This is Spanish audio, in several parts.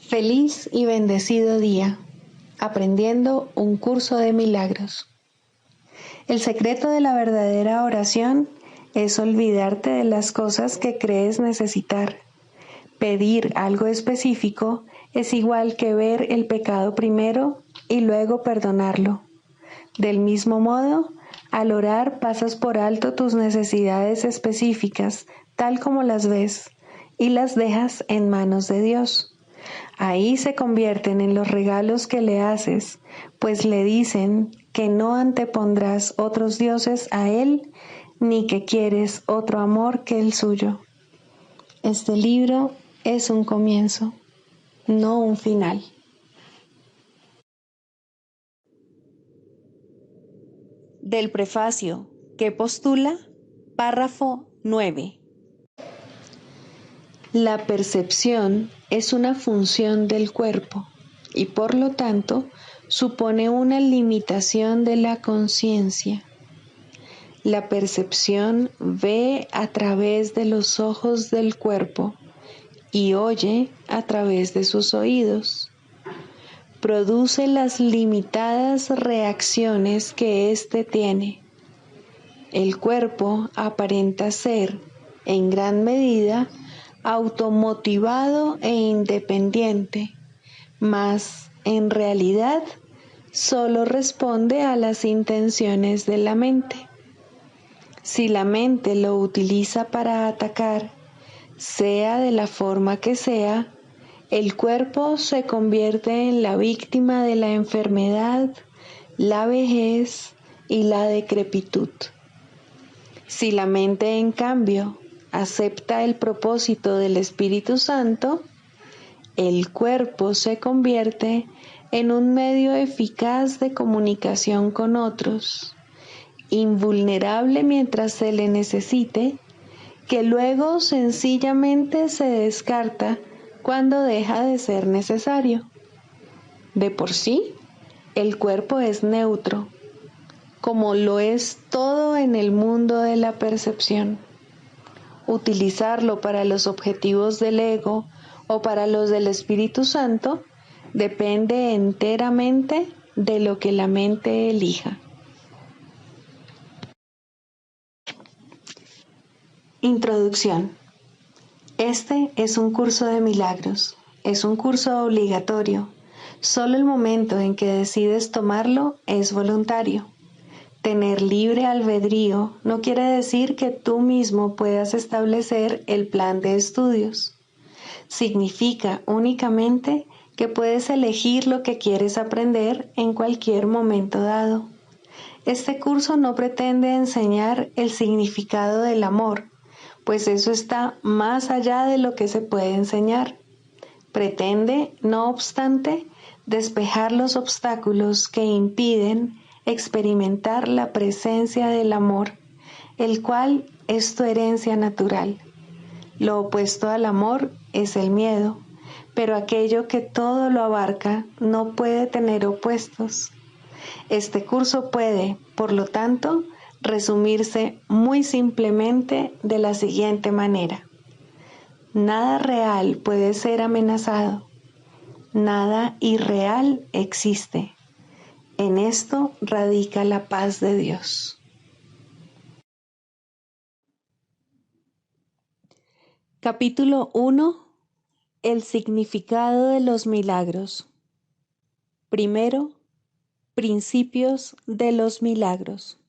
Feliz y bendecido día, aprendiendo un curso de milagros. El secreto de la verdadera oración es olvidarte de las cosas que crees necesitar. Pedir algo específico es igual que ver el pecado primero y luego perdonarlo. Del mismo modo, al orar pasas por alto tus necesidades específicas, tal como las ves, y las dejas en manos de Dios. Ahí se convierten en los regalos que le haces, pues le dicen que no antepondrás otros dioses a Él, ni que quieres otro amor que el suyo. Este libro es un comienzo, no un final. Del prefacio que postula, párrafo 9. La percepción es una función del cuerpo y por lo tanto supone una limitación de la conciencia. La percepción ve a través de los ojos del cuerpo y oye a través de sus oídos. Produce las limitadas reacciones que éste tiene. El cuerpo aparenta ser, en gran medida, automotivado e independiente, mas en realidad solo responde a las intenciones de la mente. Si la mente lo utiliza para atacar, sea de la forma que sea, el cuerpo se convierte en la víctima de la enfermedad, la vejez y la decrepitud. Si la mente, en cambio, acepta el propósito del Espíritu Santo, el cuerpo se convierte en un medio eficaz de comunicación con otros, invulnerable mientras se le necesite, que luego sencillamente se descarta cuando deja de ser necesario. De por sí, el cuerpo es neutro, como lo es todo en el mundo de la percepción. Utilizarlo para los objetivos del ego o para los del Espíritu Santo depende enteramente de lo que la mente elija. Introducción. Este es un curso de milagros. Es un curso obligatorio. Solo el momento en que decides tomarlo es voluntario. Tener libre albedrío no quiere decir que tú mismo puedas establecer el plan de estudios. Significa únicamente que puedes elegir lo que quieres aprender en cualquier momento dado. Este curso no pretende enseñar el significado del amor, pues eso está más allá de lo que se puede enseñar. Pretende, no obstante, despejar los obstáculos que impiden experimentar la presencia del amor, el cual es tu herencia natural. Lo opuesto al amor es el miedo, pero aquello que todo lo abarca no puede tener opuestos. Este curso puede, por lo tanto, resumirse muy simplemente de la siguiente manera. Nada real puede ser amenazado. Nada irreal existe. En esto radica la paz de Dios. Capítulo 1. El significado de los milagros. Primero, principios de los milagros.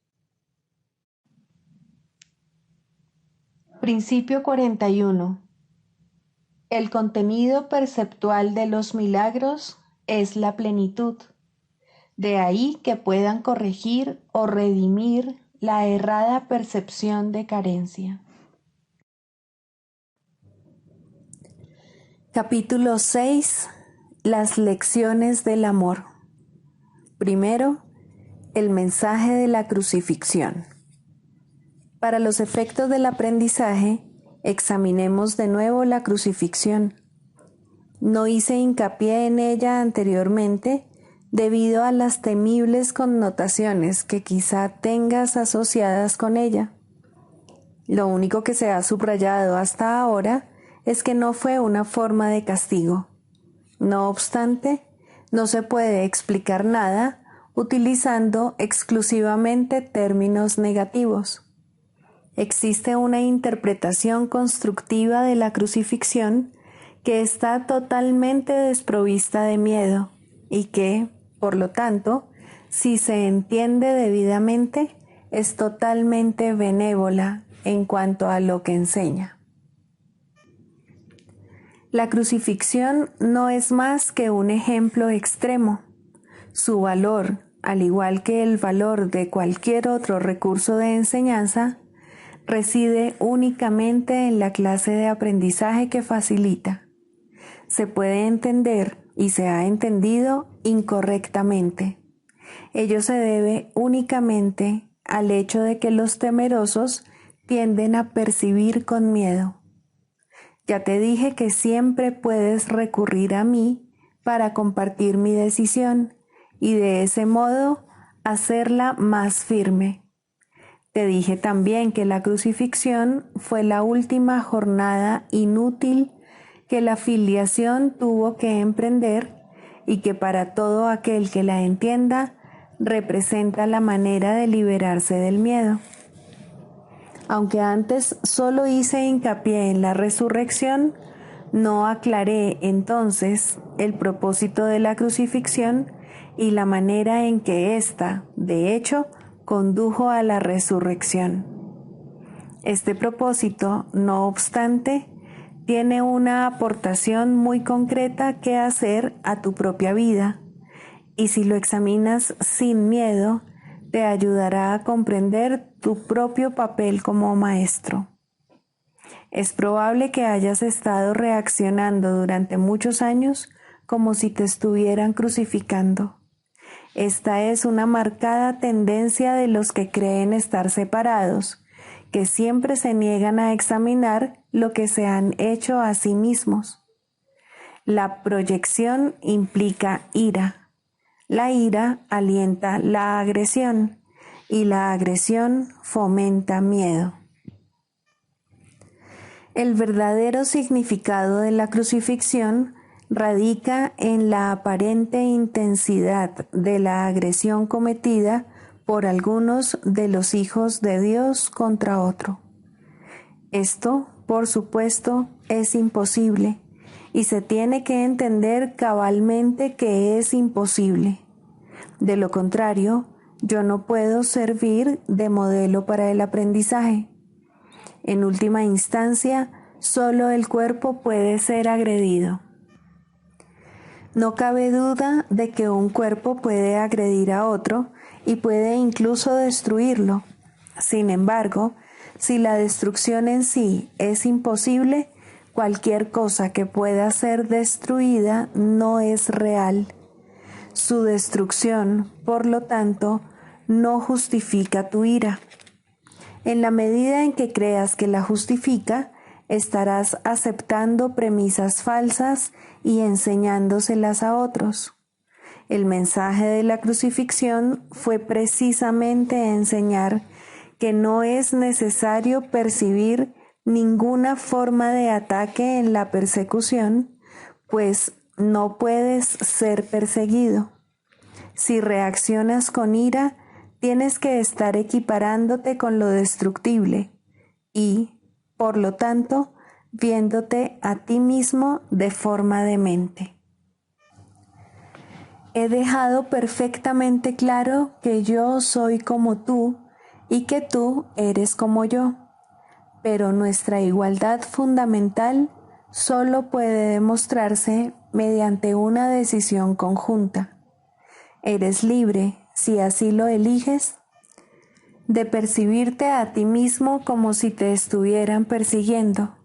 Principio 41. El contenido perceptual de los milagros es la plenitud. De ahí que puedan corregir o redimir la errada percepción de carencia. Capítulo 6. Las lecciones del amor. Primero, el mensaje de la crucifixión. Para los efectos del aprendizaje, examinemos de nuevo la crucifixión. No hice hincapié en ella anteriormente debido a las temibles connotaciones que quizá tengas asociadas con ella. Lo único que se ha subrayado hasta ahora es que no fue una forma de castigo. No obstante, no se puede explicar nada utilizando exclusivamente términos negativos. Existe una interpretación constructiva de la crucifixión que está totalmente desprovista de miedo y que, por lo tanto, si se entiende debidamente, es totalmente benévola en cuanto a lo que enseña. La crucifixión no es más que un ejemplo extremo. Su valor, al igual que el valor de cualquier otro recurso de enseñanza, reside únicamente en la clase de aprendizaje que facilita. Se puede entender y se ha entendido incorrectamente. Ello se debe únicamente al hecho de que los temerosos tienden a percibir con miedo. Ya te dije que siempre puedes recurrir a mí para compartir mi decisión y de ese modo hacerla más firme. Te dije también que la crucifixión fue la última jornada inútil que la filiación tuvo que emprender y que para todo aquel que la entienda representa la manera de liberarse del miedo. Aunque antes solo hice hincapié en la resurrección, no aclaré entonces el propósito de la crucifixión y la manera en que ésta, de hecho, condujo a la resurrección. Este propósito, no obstante, tiene una aportación muy concreta que hacer a tu propia vida, y si lo examinas sin miedo, te ayudará a comprender tu propio papel como maestro. Es probable que hayas estado reaccionando durante muchos años como si te estuvieran crucificando. Esta es una marcada tendencia de los que creen estar separados, que siempre se niegan a examinar lo que se han hecho a sí mismos. La proyección implica ira. La ira alienta la agresión y la agresión fomenta miedo. El verdadero significado de la crucifixión radica en la aparente intensidad de la agresión cometida por algunos de los hijos de Dios contra otro. Esto, por supuesto, es imposible y se tiene que entender cabalmente que es imposible. De lo contrario, yo no puedo servir de modelo para el aprendizaje. En última instancia, solo el cuerpo puede ser agredido. No cabe duda de que un cuerpo puede agredir a otro y puede incluso destruirlo. Sin embargo, si la destrucción en sí es imposible, cualquier cosa que pueda ser destruida no es real. Su destrucción, por lo tanto, no justifica tu ira. En la medida en que creas que la justifica, estarás aceptando premisas falsas y enseñándoselas a otros. El mensaje de la crucifixión fue precisamente enseñar que no es necesario percibir ninguna forma de ataque en la persecución, pues no puedes ser perseguido. Si reaccionas con ira, tienes que estar equiparándote con lo destructible y, por lo tanto, viéndote a ti mismo de forma demente. He dejado perfectamente claro que yo soy como tú y que tú eres como yo, pero nuestra igualdad fundamental solo puede demostrarse mediante una decisión conjunta. Eres libre, si así lo eliges, de percibirte a ti mismo como si te estuvieran persiguiendo.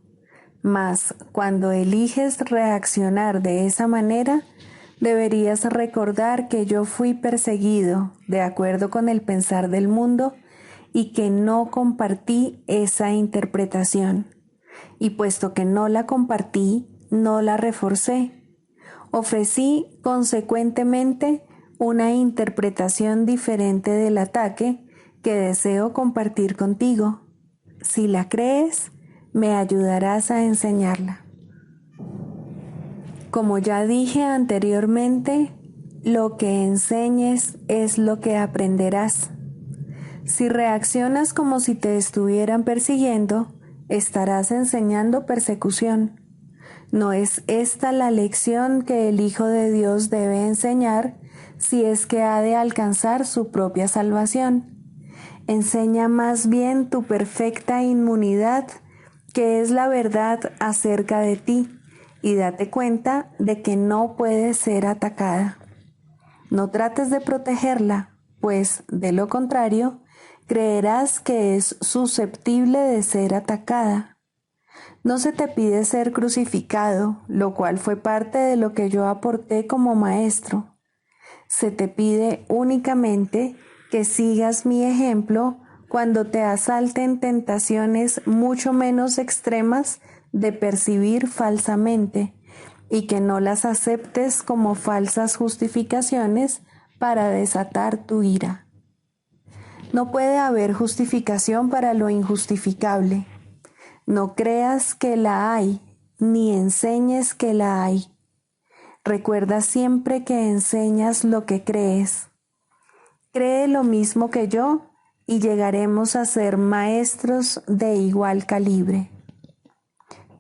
Mas cuando eliges reaccionar de esa manera, deberías recordar que yo fui perseguido de acuerdo con el pensar del mundo y que no compartí esa interpretación. Y puesto que no la compartí, no la reforcé. Ofrecí consecuentemente una interpretación diferente del ataque que deseo compartir contigo. Si la crees, me ayudarás a enseñarla. Como ya dije anteriormente, lo que enseñes es lo que aprenderás. Si reaccionas como si te estuvieran persiguiendo, estarás enseñando persecución. ¿No es esta la lección que el Hijo de Dios debe enseñar si es que ha de alcanzar su propia salvación? Enseña más bien tu perfecta inmunidad, que es la verdad acerca de ti, y date cuenta de que no puede ser atacada. No trates de protegerla, pues, de lo contrario, creerás que es susceptible de ser atacada. No se te pide ser crucificado, lo cual fue parte de lo que yo aporté como maestro. Se te pide únicamente que sigas mi ejemplo cuando te asalten tentaciones mucho menos extremas de percibir falsamente, y que no las aceptes como falsas justificaciones para desatar tu ira. No puede haber justificación para lo injustificable. No creas que la hay, ni enseñes que la hay. Recuerda siempre que enseñas lo que crees. Cree lo mismo que yo y llegaremos a ser maestros de igual calibre.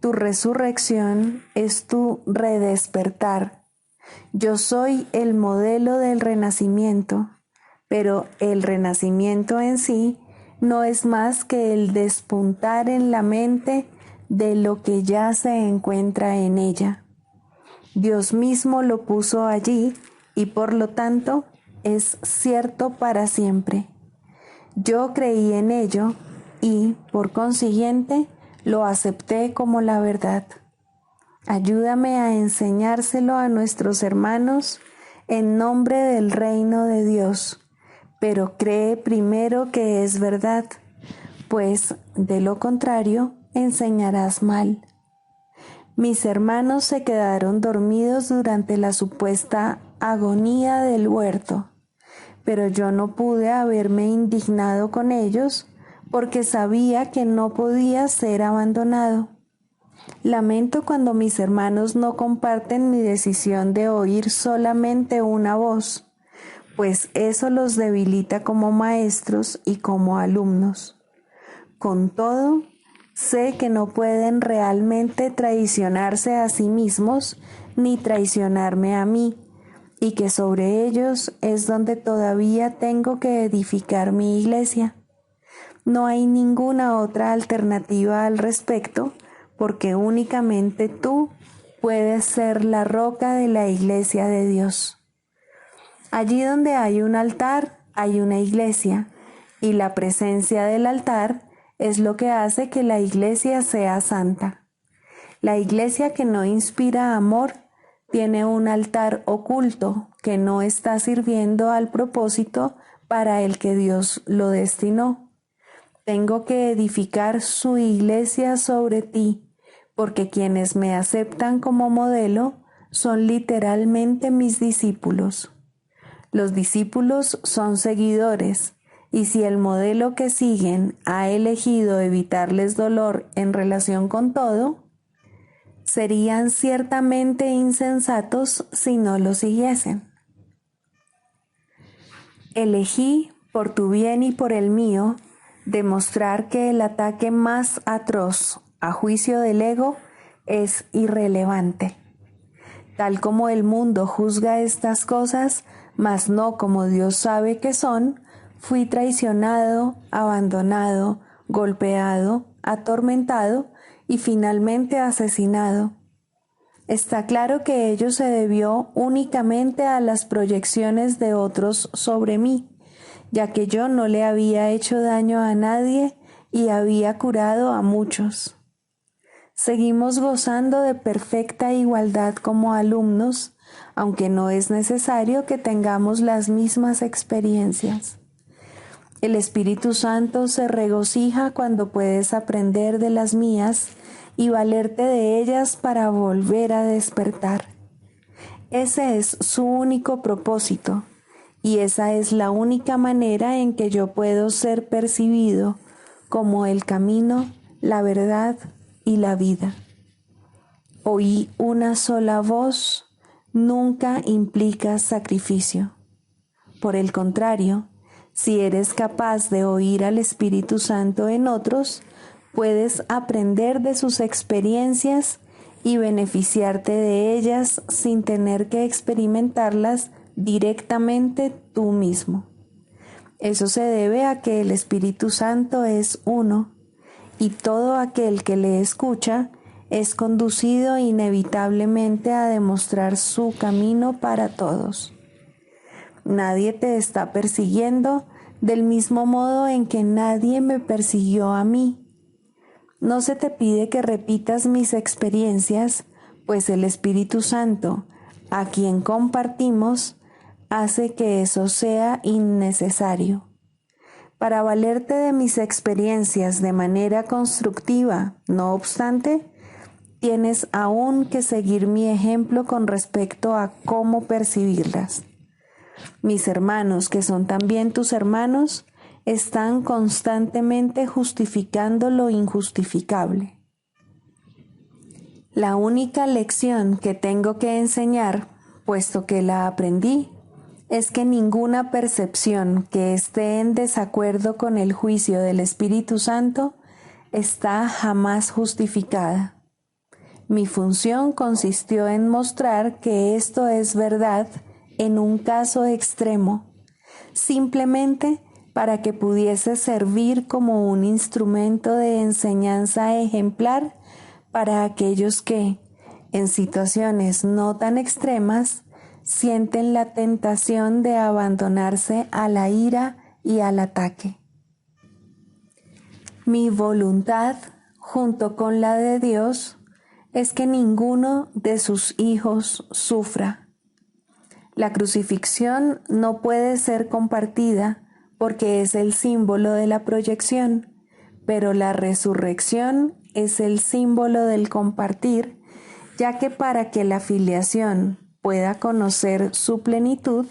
Tu resurrección es tu redespertar. Yo soy el modelo del renacimiento, pero el renacimiento en sí no es más que el despuntar en la mente de lo que ya se encuentra en ella. Dios mismo lo puso allí y por lo tanto es cierto para siempre. Yo creí en ello y, por consiguiente, lo acepté como la verdad. Ayúdame a enseñárselo a nuestros hermanos en nombre del reino de Dios, pero cree primero que es verdad, pues de lo contrario enseñarás mal. Mis hermanos se quedaron dormidos durante la supuesta agonía del huerto, pero yo no pude haberme indignado con ellos porque sabía que no podía ser abandonado. Lamento cuando mis hermanos no comparten mi decisión de oír solamente una voz, pues eso los debilita como maestros y como alumnos. Con todo, sé que no pueden realmente traicionarse a sí mismos ni traicionarme a mí, y que sobre ellos es donde todavía tengo que edificar mi iglesia. No hay ninguna otra alternativa al respecto, porque únicamente tú puedes ser la roca de la iglesia de Dios. Allí donde hay un altar, hay una iglesia, y la presencia del altar es lo que hace que la iglesia sea santa. La iglesia que no inspira amor tiene un altar oculto que no está sirviendo al propósito para el que Dios lo destinó. Tengo que edificar su iglesia sobre ti, porque quienes me aceptan como modelo son literalmente mis discípulos. Los discípulos son seguidores, y si el modelo que siguen ha elegido evitarles dolor en relación con todo, serían ciertamente insensatos si no lo siguiesen. Elegí, por tu bien y por el mío, demostrar que el ataque más atroz a juicio del ego es irrelevante. Tal como el mundo juzga estas cosas, mas no como Dios sabe que son, fui traicionado, abandonado, golpeado, atormentado y finalmente asesinado. Está claro que ello se debió únicamente a las proyecciones de otros sobre mí, ya que yo no le había hecho daño a nadie y había curado a muchos. Seguimos gozando de perfecta igualdad como alumnos, aunque no es necesario que tengamos las mismas experiencias. El Espíritu Santo se regocija cuando puedes aprender de las mías y valerte de ellas para volver a despertar. Ese es su único propósito, y esa es la única manera en que yo puedo ser percibido como el camino, la verdad y la vida. Oí una sola voz nunca implica sacrificio. Por el contrario, si eres capaz de oír al Espíritu Santo en otros, puedes aprender de sus experiencias y beneficiarte de ellas sin tener que experimentarlas directamente tú mismo. Eso se debe a que el Espíritu Santo es uno, y todo aquel que le escucha es conducido inevitablemente a demostrar su camino para todos. Nadie te está persiguiendo del mismo modo en que nadie me persiguió a mí. No se te pide que repitas mis experiencias, pues el Espíritu Santo, a quien compartimos, hace que eso sea innecesario. Para valerte de mis experiencias de manera constructiva, no obstante, tienes aún que seguir mi ejemplo con respecto a cómo percibirlas. Mis hermanos, que son también tus hermanos, están constantemente justificando lo injustificable. La única lección que tengo que enseñar, puesto que la aprendí, es que ninguna percepción que esté en desacuerdo con el juicio del Espíritu Santo está jamás justificada. Mi función consistió en mostrar que esto es verdad en un caso extremo, simplemente para que pudiese servir como un instrumento de enseñanza ejemplar para aquellos que, en situaciones no tan extremas, sienten la tentación de abandonarse a la ira y al ataque. Mi voluntad, junto con la de Dios, es que ninguno de sus hijos sufra. La crucifixión no puede ser compartida porque es el símbolo de la proyección, pero la resurrección es el símbolo del compartir, ya que para que la filiación pueda conocer su plenitud,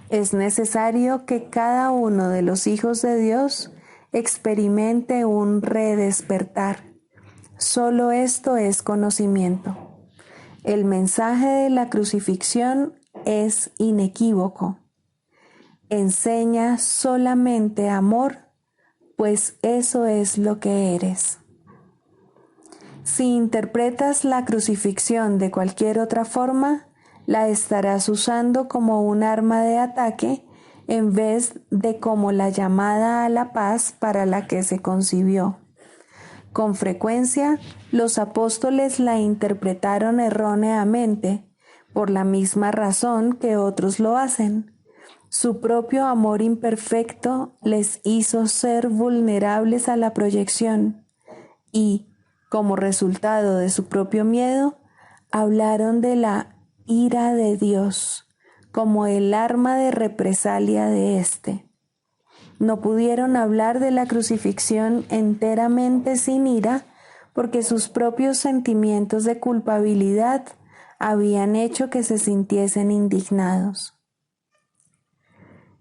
es necesario que cada uno de los hijos de Dios experimente un redespertar. Solo esto es conocimiento. El mensaje de la crucifixión es inequívoco. Enseña solamente amor, pues eso es lo que eres. Si interpretas la crucifixión de cualquier otra forma, la estarás usando como un arma de ataque en vez de como la llamada a la paz para la que se concibió. Con frecuencia, los apóstoles la interpretaron erróneamente, por la misma razón que otros lo hacen. Su propio amor imperfecto les hizo ser vulnerables a la proyección y, como resultado de su propio miedo, hablaron de la ira de Dios como el arma de represalia de éste. No pudieron hablar de la crucifixión enteramente sin ira porque sus propios sentimientos de culpabilidad habían hecho que se sintiesen indignados.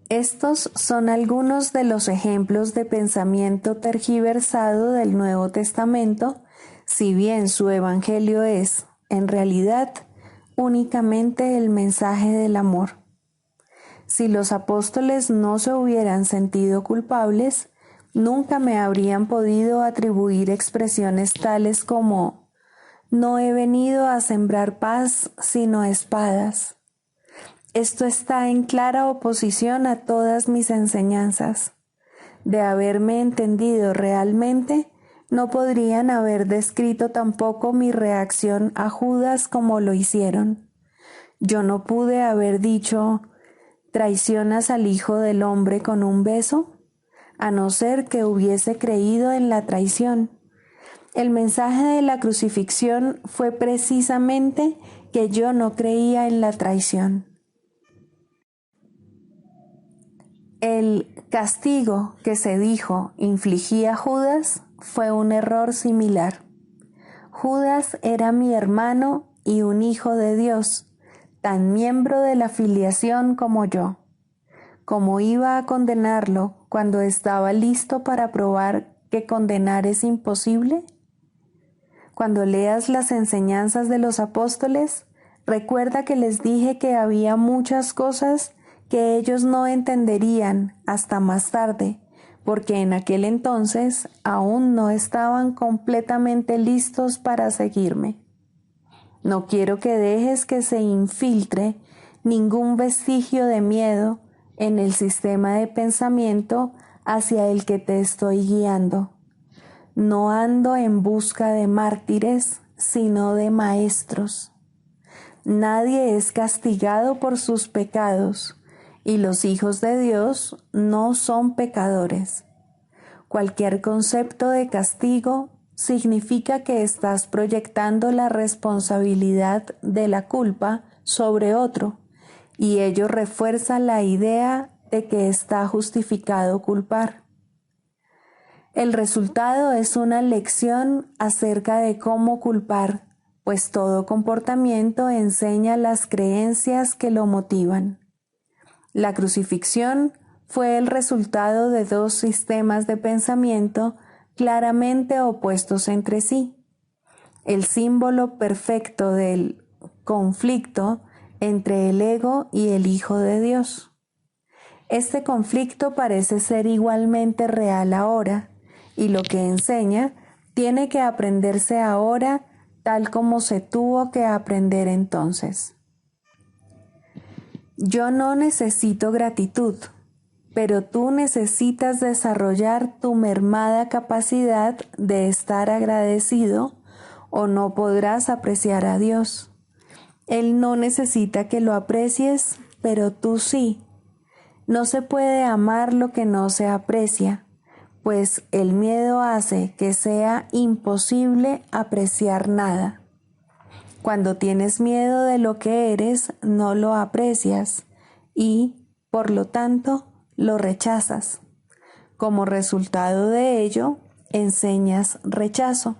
Estos son algunos de los ejemplos de pensamiento tergiversado del Nuevo Testamento, si bien su evangelio es, en realidad, únicamente el mensaje del amor. Si los apóstoles no se hubieran sentido culpables, nunca me habrían podido atribuir expresiones tales como «No he venido a sembrar paz, sino espadas». Esto está en clara oposición a todas mis enseñanzas. De haberme entendido realmente, no podrían haber descrito tampoco mi reacción a Judas como lo hicieron. Yo no pude haber dicho «¿Traicionas al Hijo del Hombre con un beso?», a no ser que hubiese creído en la traición. El mensaje de la crucifixión fue precisamente que yo no creía en la traición. El castigo que se dijo infligía a Judas fue un error similar. Judas era mi hermano y un hijo de Dios, tan miembro de la filiación como yo. ¿Cómo iba a condenarlo cuando estaba listo para probar que condenar es imposible? Cuando leas las enseñanzas de los apóstoles, recuerda que les dije que había muchas cosas que ellos no entenderían hasta más tarde, porque en aquel entonces aún no estaban completamente listos para seguirme. No quiero que dejes que se infiltre ningún vestigio de miedo en el sistema de pensamiento hacia el que te estoy guiando. No ando en busca de mártires, sino de maestros. Nadie es castigado por sus pecados, y los hijos de Dios no son pecadores. Cualquier concepto de castigo significa que estás proyectando la responsabilidad de la culpa sobre otro, y ello refuerza la idea de que está justificado culpar. El resultado es una lección acerca de cómo culpar, pues todo comportamiento enseña las creencias que lo motivan. La crucifixión fue el resultado de dos sistemas de pensamiento claramente opuestos entre sí. El símbolo perfecto del conflicto entre el ego y el Hijo de Dios. Este conflicto parece ser igualmente real ahora, y lo que enseña tiene que aprenderse ahora tal como se tuvo que aprender entonces. Yo no necesito gratitud, pero tú necesitas desarrollar tu mermada capacidad de estar agradecido o no podrás apreciar a Dios. Él no necesita que lo aprecies, pero tú sí. No se puede amar lo que no se aprecia, pues el miedo hace que sea imposible apreciar nada. Cuando tienes miedo de lo que eres, no lo aprecias y, por lo tanto, lo rechazas. Como resultado de ello, enseñas rechazo.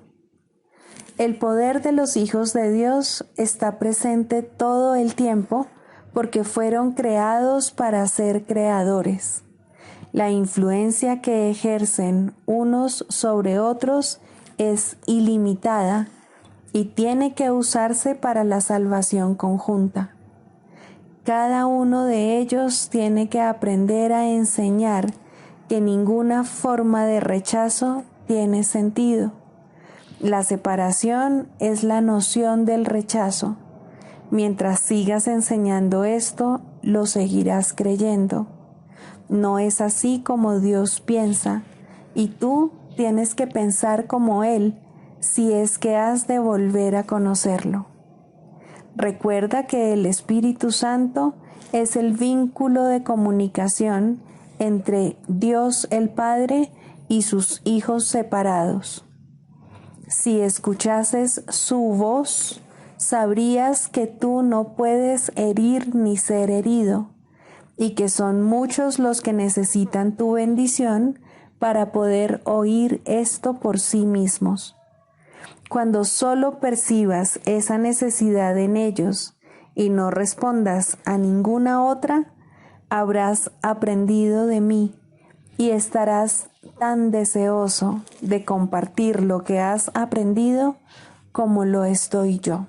El poder de los hijos de Dios está presente todo el tiempo porque fueron creados para ser creadores. La influencia que ejercen unos sobre otros es ilimitada y tiene que usarse para la salvación conjunta. Cada uno de ellos tiene que aprender a enseñar que ninguna forma de rechazo tiene sentido. La separación es la noción del rechazo. Mientras sigas enseñando esto, lo seguirás creyendo. No es así como Dios piensa, y tú tienes que pensar como Él si es que has de volver a conocerlo. Recuerda que el Espíritu Santo es el vínculo de comunicación entre Dios el Padre y sus hijos separados. Si escuchases su voz, sabrías que tú no puedes herir ni ser herido, y que son muchos los que necesitan tu bendición para poder oír esto por sí mismos. Cuando solo percibas esa necesidad en ellos y no respondas a ninguna otra, habrás aprendido de mí y estarás tan deseoso de compartir lo que has aprendido como lo estoy yo.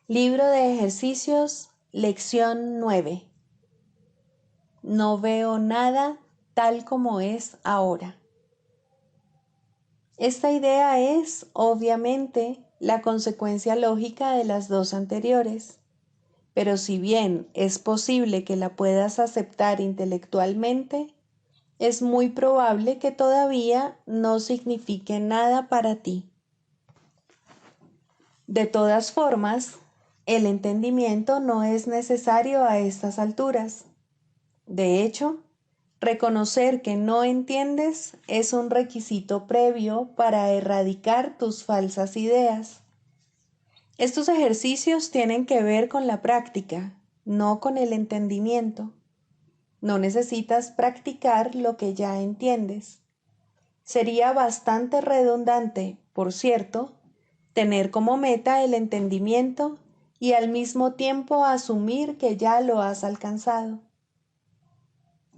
Libro de ejercicios, lección 9. No veo nada tal como es ahora. Esta idea es, obviamente, la consecuencia lógica de las dos anteriores, pero si bien es posible que la puedas aceptar intelectualmente, es muy probable que todavía no signifique nada para ti. De todas formas, el entendimiento no es necesario a estas alturas. De hecho, reconocer que no entiendes es un requisito previo para erradicar tus falsas ideas. Estos ejercicios tienen que ver con la práctica, no con el entendimiento. No necesitas practicar lo que ya entiendes. Sería bastante redundante, por cierto, tener como meta el entendimiento y al mismo tiempo asumir que ya lo has alcanzado.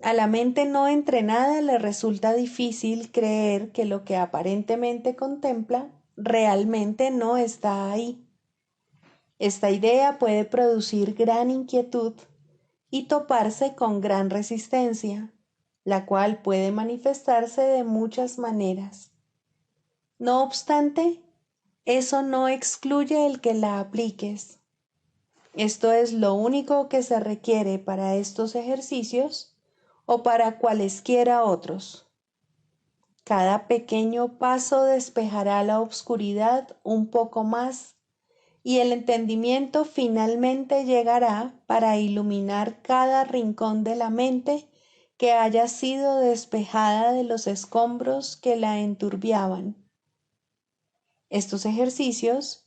A la mente no entrenada le resulta difícil creer que lo que aparentemente contempla realmente no está ahí. Esta idea puede producir gran inquietud y toparse con gran resistencia, la cual puede manifestarse de muchas maneras. No obstante, eso no excluye el que la apliques. Esto es lo único que se requiere para estos ejercicios o para cualesquiera otros. Cada pequeño paso despejará la oscuridad un poco más y el entendimiento finalmente llegará para iluminar cada rincón de la mente que haya sido despejada de los escombros que la enturbiaban. Estos ejercicios,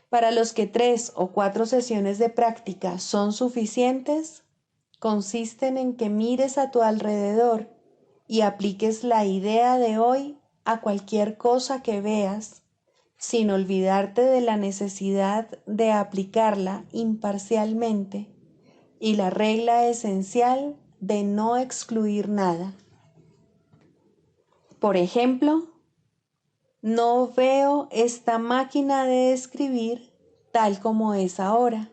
para los que 3 o 4 sesiones de práctica son suficientes, consisten en que mires a tu alrededor y apliques la idea de hoy a cualquier cosa que veas, sin olvidarte de la necesidad de aplicarla imparcialmente y la regla esencial de no excluir nada. Por ejemplo, no veo esta máquina de escribir tal como es ahora.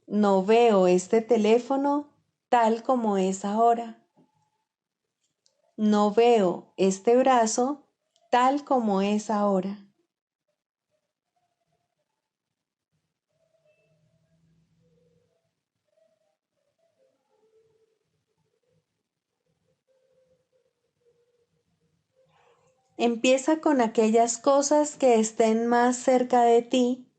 No veo este teléfono tal como es ahora. No veo este brazo tal como es ahora. Empieza con aquellas cosas que estén más cerca de ti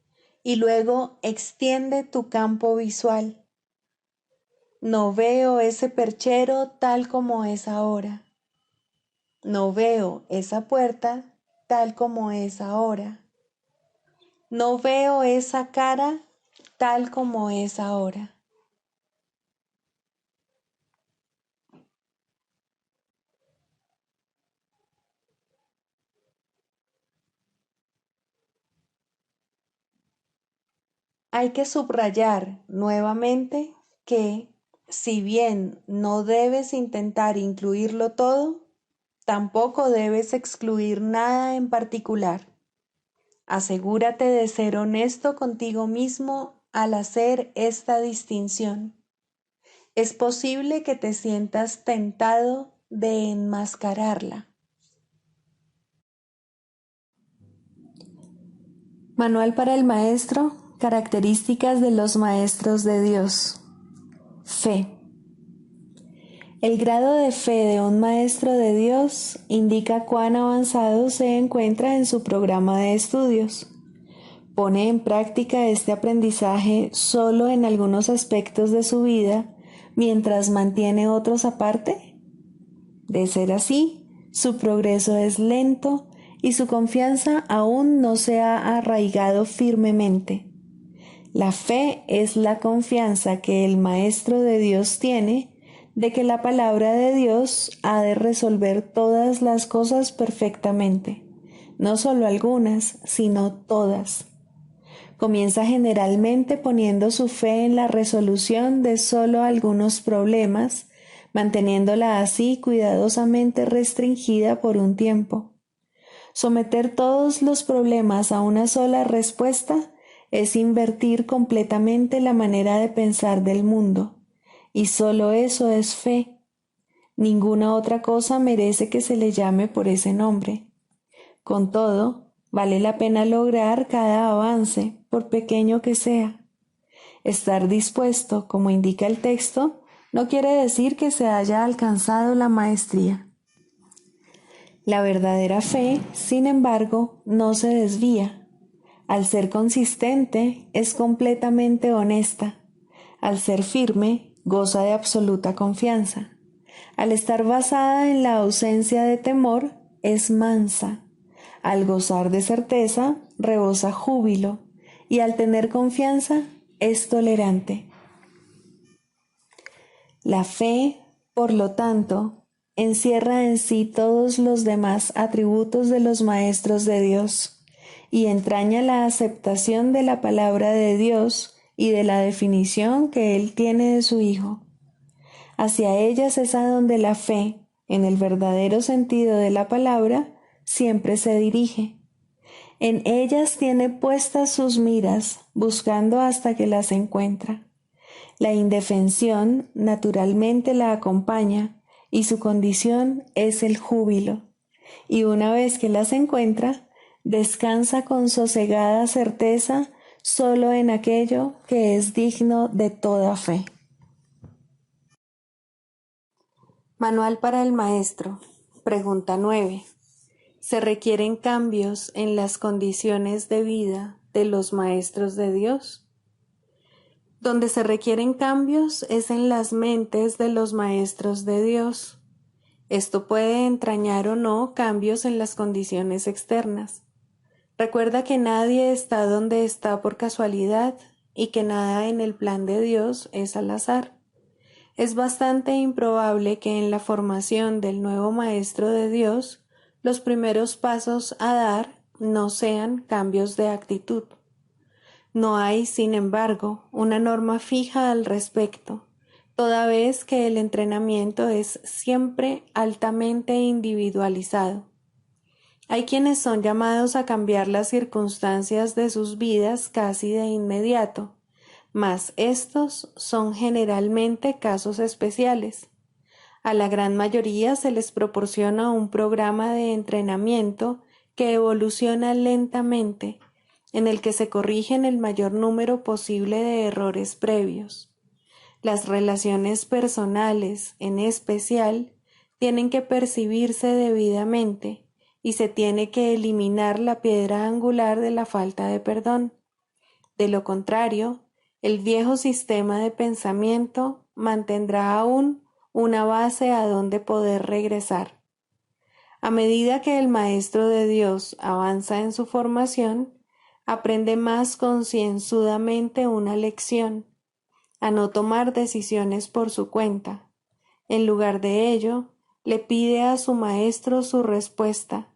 y luego extiende tu campo visual. No veo ese perchero tal como es ahora. No veo esa puerta tal como es ahora. No veo esa cara tal como es ahora. Hay que subrayar nuevamente que, si bien no debes intentar incluirlo todo, tampoco debes excluir nada en particular. Asegúrate de ser honesto contigo mismo al hacer esta distinción. Es posible que te sientas tentado de enmascararla. Manual para el maestro, características de los maestros de Dios. Fe. El grado de fe de un maestro de Dios indica cuán avanzado se encuentra en su programa de estudios. ¿Pone en práctica este aprendizaje solo en algunos aspectos de su vida mientras mantiene otros aparte? De ser así, su progreso es lento y su confianza aún no se ha arraigado firmemente. La fe es la confianza que el Maestro de Dios tiene de que la palabra de Dios ha de resolver todas las cosas perfectamente, no solo algunas, sino todas. Comienza generalmente poniendo su fe en la resolución de solo algunos problemas, manteniéndola así cuidadosamente restringida por un tiempo. Someter todos los problemas a una sola respuesta es invertir completamente la manera de pensar del mundo, y solo eso es fe. Ninguna otra cosa merece que se le llame por ese nombre. Con todo, vale la pena lograr cada avance, por pequeño que sea. Estar dispuesto, como indica el texto, no quiere decir que se haya alcanzado la maestría. La verdadera fe, sin embargo, no se desvía. Al ser consistente, es completamente honesta. Al ser firme, goza de absoluta confianza. Al estar basada en la ausencia de temor, es mansa. Al gozar de certeza, rebosa júbilo. Y al tener confianza, es tolerante. La fe, por lo tanto, encierra en sí todos los demás atributos de los maestros de Dios y entraña la aceptación de la palabra de Dios y de la definición que Él tiene de su Hijo. Hacia ellas es a donde la fe, en el verdadero sentido de la palabra, siempre se dirige. En ellas tiene puestas sus miras, buscando hasta que las encuentra. La indefensión naturalmente la acompaña y su condición es el júbilo. Y una vez que las encuentra, descansa con sosegada certeza solo en aquello que es digno de toda fe. Manual para el maestro. Pregunta 9. ¿Se requieren cambios en las condiciones de vida de los maestros de Dios? Donde se requieren cambios es en las mentes de los maestros de Dios. Esto puede entrañar o no cambios en las condiciones externas. Recuerda que nadie está donde está por casualidad y que nada en el plan de Dios es al azar. Es bastante improbable que en la formación del nuevo maestro de Dios los primeros pasos a dar no sean cambios de actitud. No hay, sin embargo, una norma fija al respecto, toda vez que el entrenamiento es siempre altamente individualizado. Hay quienes son llamados a cambiar las circunstancias de sus vidas casi de inmediato, mas estos son generalmente casos especiales. A la gran mayoría se les proporciona un programa de entrenamiento que evoluciona lentamente, en el que se corrigen el mayor número posible de errores previos. Las relaciones personales, en especial, tienen que percibirse debidamente y se tiene que eliminar la piedra angular de la falta de perdón. De lo contrario, el viejo sistema de pensamiento mantendrá aún una base a donde poder regresar. A medida que el maestro de Dios avanza en su formación, aprende más concienzudamente una lección, a no tomar decisiones por su cuenta. En lugar de ello, le pide a su maestro su respuesta,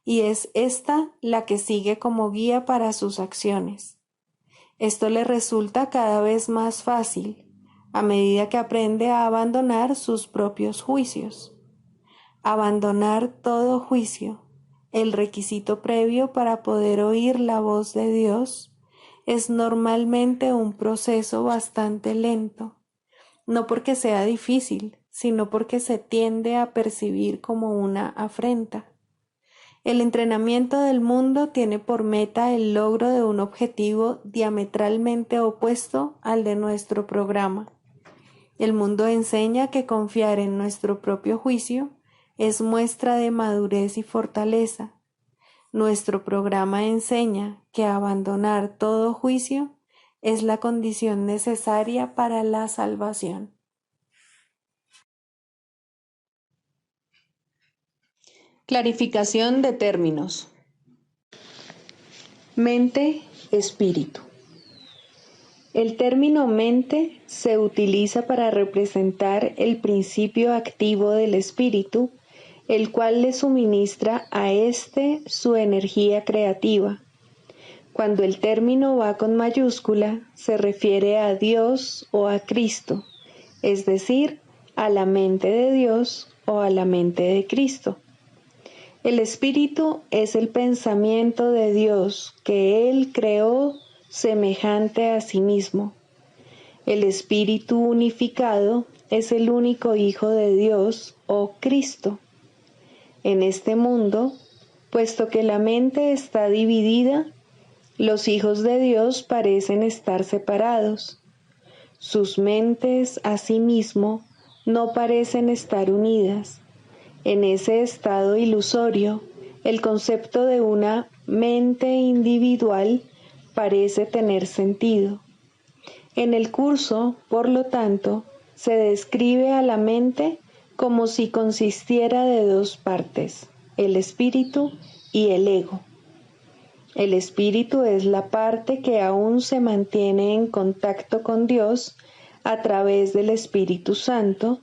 y es ésta la que sigue como guía para sus acciones. Esto le resulta cada vez más fácil, a medida que aprende a abandonar sus propios juicios. Abandonar todo juicio, el requisito previo para poder oír la voz de Dios, es normalmente un proceso bastante lento, no porque sea difícil, sino porque se tiende a percibir como una afrenta. El entrenamiento del mundo tiene por meta el logro de un objetivo diametralmente opuesto al de nuestro programa. El mundo enseña que confiar en nuestro propio juicio es muestra de madurez y fortaleza. Nuestro programa enseña que abandonar todo juicio es la condición necesaria para la salvación. Clarificación de términos. Mente, espíritu. El término mente se utiliza para representar el principio activo del espíritu, el cual le suministra a éste su energía creativa. Cuando el término va con mayúscula, se refiere a Dios o a Cristo, es decir, a la mente de Dios o a la mente de Cristo. El espíritu es el pensamiento de Dios que Él creó semejante a sí mismo. El espíritu unificado es el único Hijo de Dios o Cristo. En este mundo, puesto que la mente está dividida, los hijos de Dios parecen estar separados. Sus mentes, asimismo, no parecen estar unidas. En ese estado ilusorio, el concepto de una mente individual parece tener sentido. En el curso, por lo tanto, se describe a la mente como si consistiera de dos partes, el espíritu y el ego. El espíritu es la parte que aún se mantiene en contacto con Dios a través del Espíritu Santo,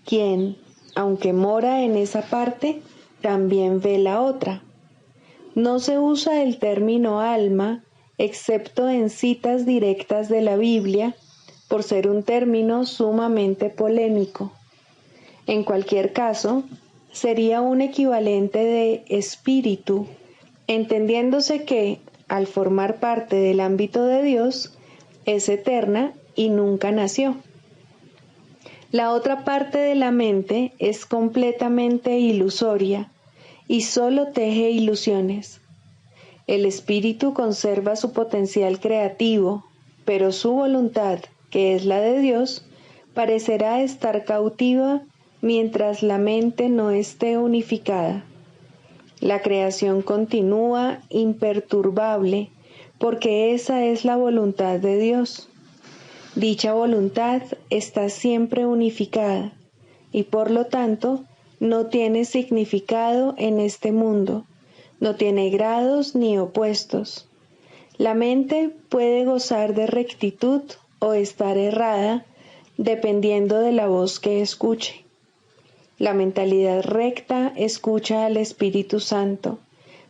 quien, aunque mora en esa parte, también ve la otra. No se usa el término alma, excepto en citas directas de la Biblia, por ser un término sumamente polémico. En cualquier caso, sería un equivalente de espíritu, entendiéndose que, al formar parte del ámbito de Dios, es eterna y nunca nació. La otra parte de la mente es completamente ilusoria y solo teje ilusiones. El espíritu conserva su potencial creativo, pero su voluntad, que es la de Dios, parecerá estar cautiva mientras la mente no esté unificada. La creación continúa imperturbable porque esa es la voluntad de Dios. Dicha voluntad está siempre unificada y por lo tanto no tiene significado en este mundo, no tiene grados ni opuestos. La mente puede gozar de rectitud o estar errada dependiendo de la voz que escuche. La mentalidad recta escucha al Espíritu Santo,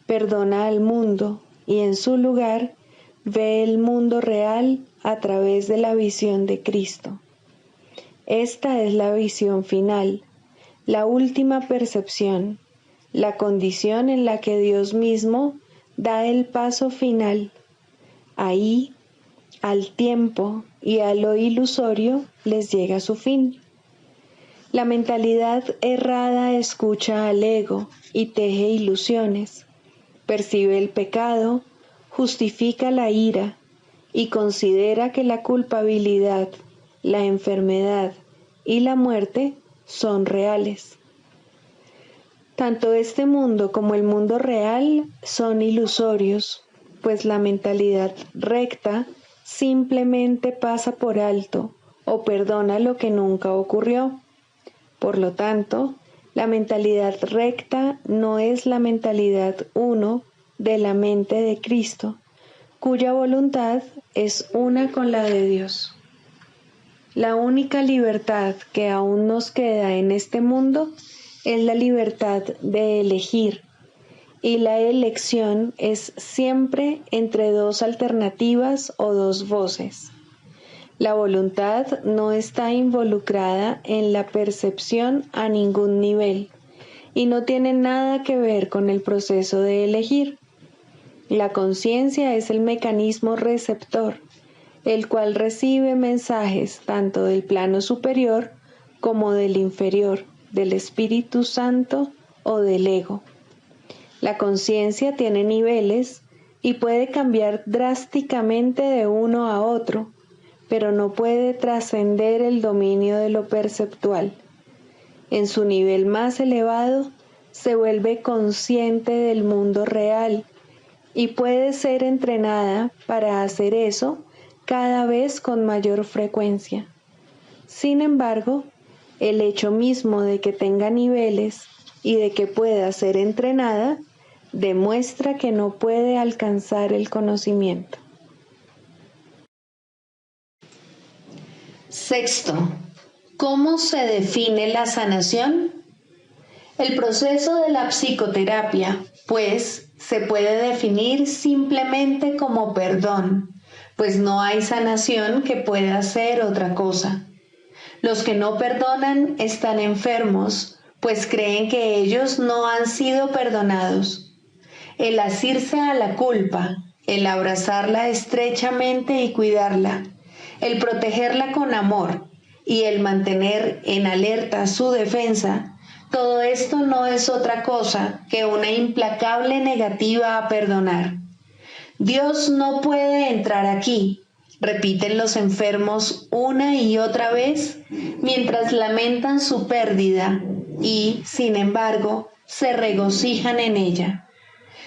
perdona al mundo y en su lugar ve el mundo real a través de la visión de Cristo. Esta es la visión final, la última percepción, la condición en la que Dios mismo da el paso final. Ahí, al tiempo y a lo ilusorio les llega su fin. La mentalidad errada escucha al ego y teje ilusiones, percibe el pecado, justifica la ira y considera que la culpabilidad, la enfermedad y la muerte son reales. Tanto este mundo como el mundo real son ilusorios, pues la mentalidad recta simplemente pasa por alto o perdona lo que nunca ocurrió. Por lo tanto, la mentalidad recta no es la mentalidad uno de la mente de Cristo, cuya voluntad es una con la de Dios. La única libertad que aún nos queda en este mundo es la libertad de elegir, y la elección es siempre entre dos alternativas o dos voces. La voluntad no está involucrada en la percepción a ningún nivel y no tiene nada que ver con el proceso de elegir. La conciencia es el mecanismo receptor, el cual recibe mensajes tanto del plano superior como del inferior, del Espíritu Santo o del ego. La conciencia tiene niveles y puede cambiar drásticamente de uno a otro, pero no puede trascender el dominio de lo perceptual. En su nivel más elevado, se vuelve consciente del mundo real y puede ser entrenada para hacer eso cada vez con mayor frecuencia. Sin embargo, el hecho mismo de que tenga niveles y de que pueda ser entrenada demuestra que no puede alcanzar el conocimiento. Sexto, ¿cómo se define la sanación? El proceso de la psicoterapia, pues, se puede definir simplemente como perdón, pues no hay sanación que pueda ser otra cosa. Los que no perdonan están enfermos, pues creen que ellos no han sido perdonados. El asirse a la culpa, el abrazarla estrechamente y cuidarla, el protegerla con amor y el mantener en alerta su defensa, todo esto no es otra cosa que una implacable negativa a perdonar. Dios no puede entrar aquí, repiten los enfermos una y otra vez mientras lamentan su pérdida y, sin embargo, se regocijan en ella.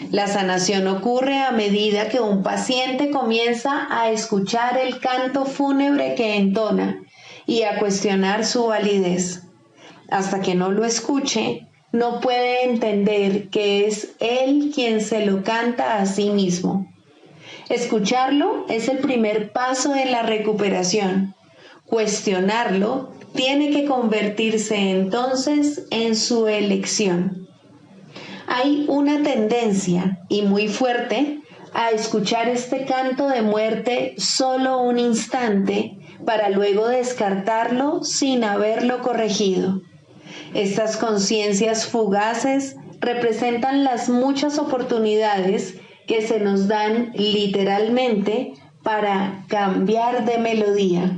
La sanación ocurre a medida que un paciente comienza a escuchar el canto fúnebre que entona y a cuestionar su validez. Hasta que no lo escuche, no puede entender que es él quien se lo canta a sí mismo. Escucharlo es el primer paso en la recuperación. Cuestionarlo tiene que convertirse entonces en su elección. Hay una tendencia, y muy fuerte, a escuchar este canto de muerte solo un instante para luego descartarlo sin haberlo corregido. Estas conciencias fugaces representan las muchas oportunidades que se nos dan literalmente para cambiar de melodía.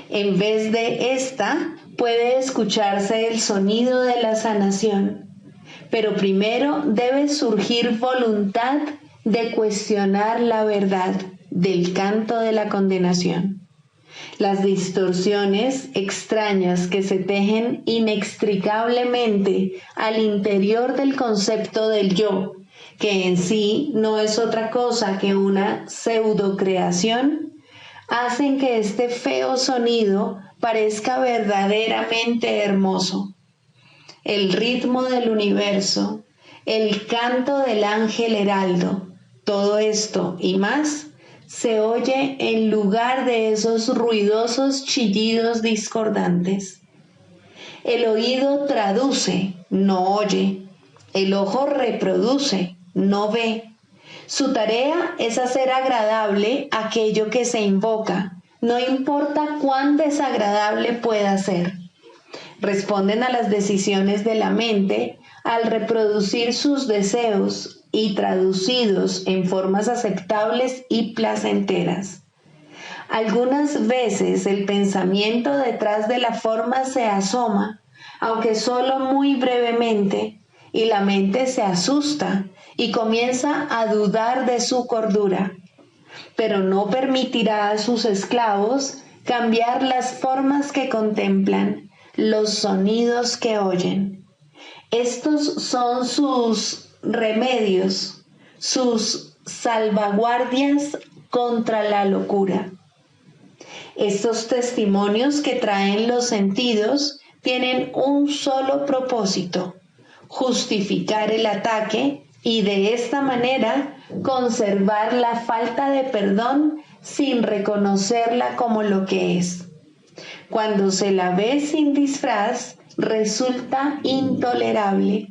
En vez de esta, puede escucharse el sonido de la sanación, pero primero debe surgir voluntad de cuestionar la verdad del canto de la condenación. Las distorsiones extrañas que se tejen inextricablemente al interior del concepto del yo, que en sí no es otra cosa que una pseudocreación, hacen que este feo sonido parezca verdaderamente hermoso. El ritmo del universo, el canto del ángel heraldo, todo esto y más se oye en lugar de esos ruidosos chillidos discordantes. El oído traduce, no oye. El ojo reproduce, no ve. Su tarea es hacer agradable aquello que se invoca, no importa cuán desagradable pueda ser. Responden a las decisiones de la mente al reproducir sus deseos y traducidos en formas aceptables y placenteras. Algunas veces el pensamiento detrás de la forma se asoma, aunque solo muy brevemente, y la mente se asusta y comienza a dudar de su cordura, pero no permitirá a sus esclavos cambiar las formas que contemplan, los sonidos que oyen. Estos son sus remedios, sus salvaguardias contra la locura. Estos testimonios que traen los sentidos tienen un solo propósito: justificar el ataque y de esta manera conservar la falta de perdón sin reconocerla como lo que es. Cuando se la ve sin disfraz, resulta intolerable.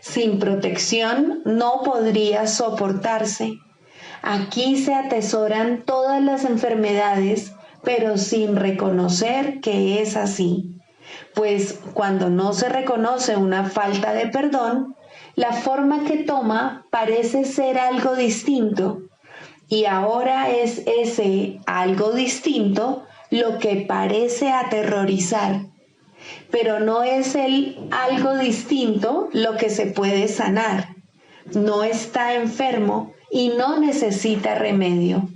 Sin protección no podría soportarse. Aquí se atesoran todas las enfermedades, pero sin reconocer que es así. Pues cuando no se reconoce una falta de perdón, la forma que toma parece ser algo distinto, y ahora es ese algo distinto lo que parece aterrorizar. Pero no es el algo distinto lo que se puede sanar. No está enfermo y no necesita remedio.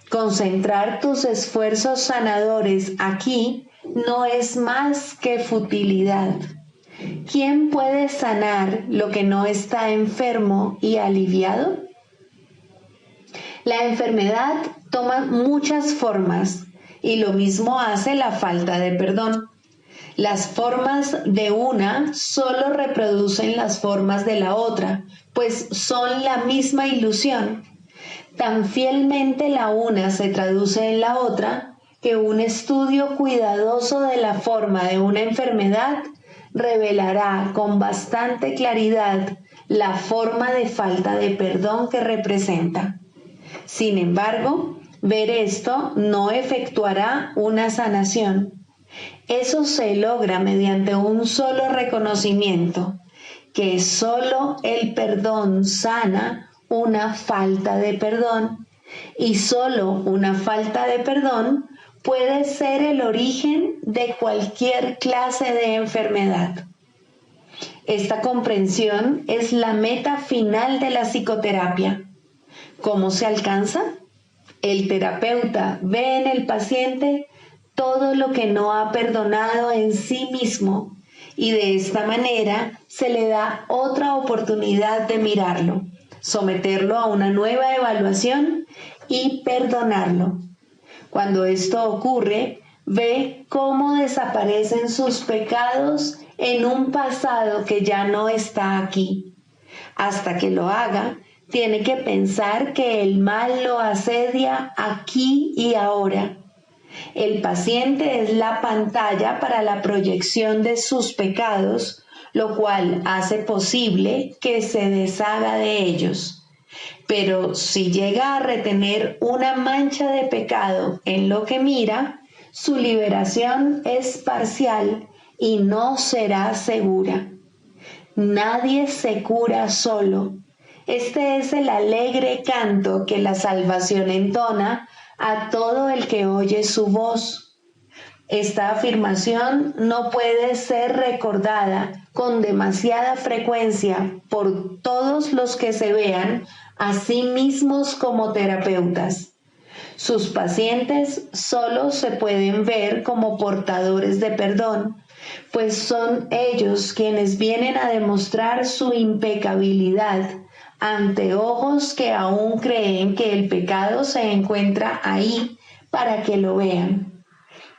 Concentrar tus esfuerzos sanadores aquí no es más que futilidad. ¿Quién puede sanar lo que no está enfermo y aliviado? La enfermedad toma muchas formas y lo mismo hace la falta de perdón. Las formas de una solo reproducen las formas de la otra, pues son la misma ilusión. Tan fielmente la una se traduce en la otra que un estudio cuidadoso de la forma de una enfermedad revelará con bastante claridad la forma de falta de perdón que representa. Sin embargo, ver esto no efectuará una sanación. Eso se logra mediante un solo reconocimiento, que solo el perdón sana una falta de perdón, y solo una falta de perdón puede ser el origen de cualquier clase de enfermedad. Esta comprensión es la meta final de la psicoterapia. ¿Cómo se alcanza? El terapeuta ve en el paciente todo lo que no ha perdonado en sí mismo y de esta manera se le da otra oportunidad de mirarlo, someterlo a una nueva evaluación y perdonarlo. Cuando esto ocurre, ve cómo desaparecen sus pecados en un pasado que ya no está aquí. Hasta que lo haga, tiene que pensar que el mal lo asedia aquí y ahora. El paciente es la pantalla para la proyección de sus pecados, lo cual hace posible que se deshaga de ellos. Pero si llega a retener una mancha de pecado en lo que mira, su liberación es parcial y no será segura. Nadie se cura solo. Este es el alegre canto que la salvación entona a todo el que oye su voz. Esta afirmación no puede ser recordada con demasiada frecuencia por todos los que se vean a sí mismos como terapeutas. Sus pacientes solo se pueden ver como portadores de perdón, pues son ellos quienes vienen a demostrar su impecabilidad ante ojos que aún creen que el pecado se encuentra ahí para que lo vean.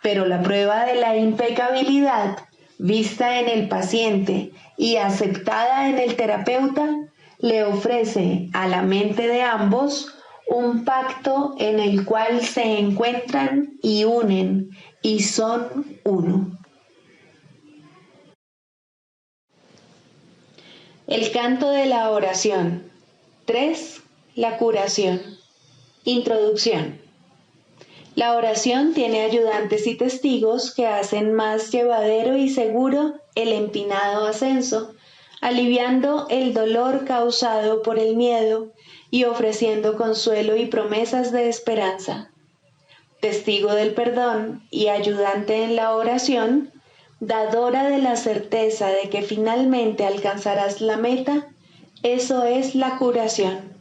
Pero la prueba de la impecabilidad, vista en el paciente y aceptada en el terapeuta, le ofrece a la mente de ambos un pacto en el cual se encuentran y unen y son uno. El canto de la oración. 3. La curación. Introducción. La oración tiene ayudantes y testigos que hacen más llevadero y seguro el empinado ascenso, aliviando el dolor causado por el miedo y ofreciendo consuelo y promesas de esperanza. Testigo del perdón y ayudante en la oración, dadora de la certeza de que finalmente alcanzarás la meta, eso es la curación.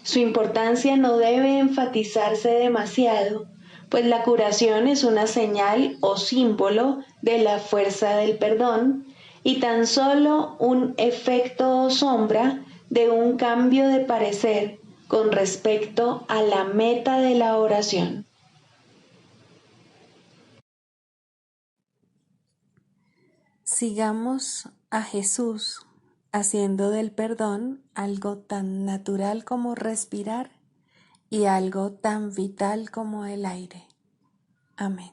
Su importancia no debe enfatizarse demasiado, pues la curación es una señal o símbolo de la fuerza del perdón y tan solo un efecto o sombra de un cambio de parecer con respecto a la meta de la oración. Sigamos a Jesús haciendo del perdón algo tan natural como respirar y algo tan vital como el aire. Amén.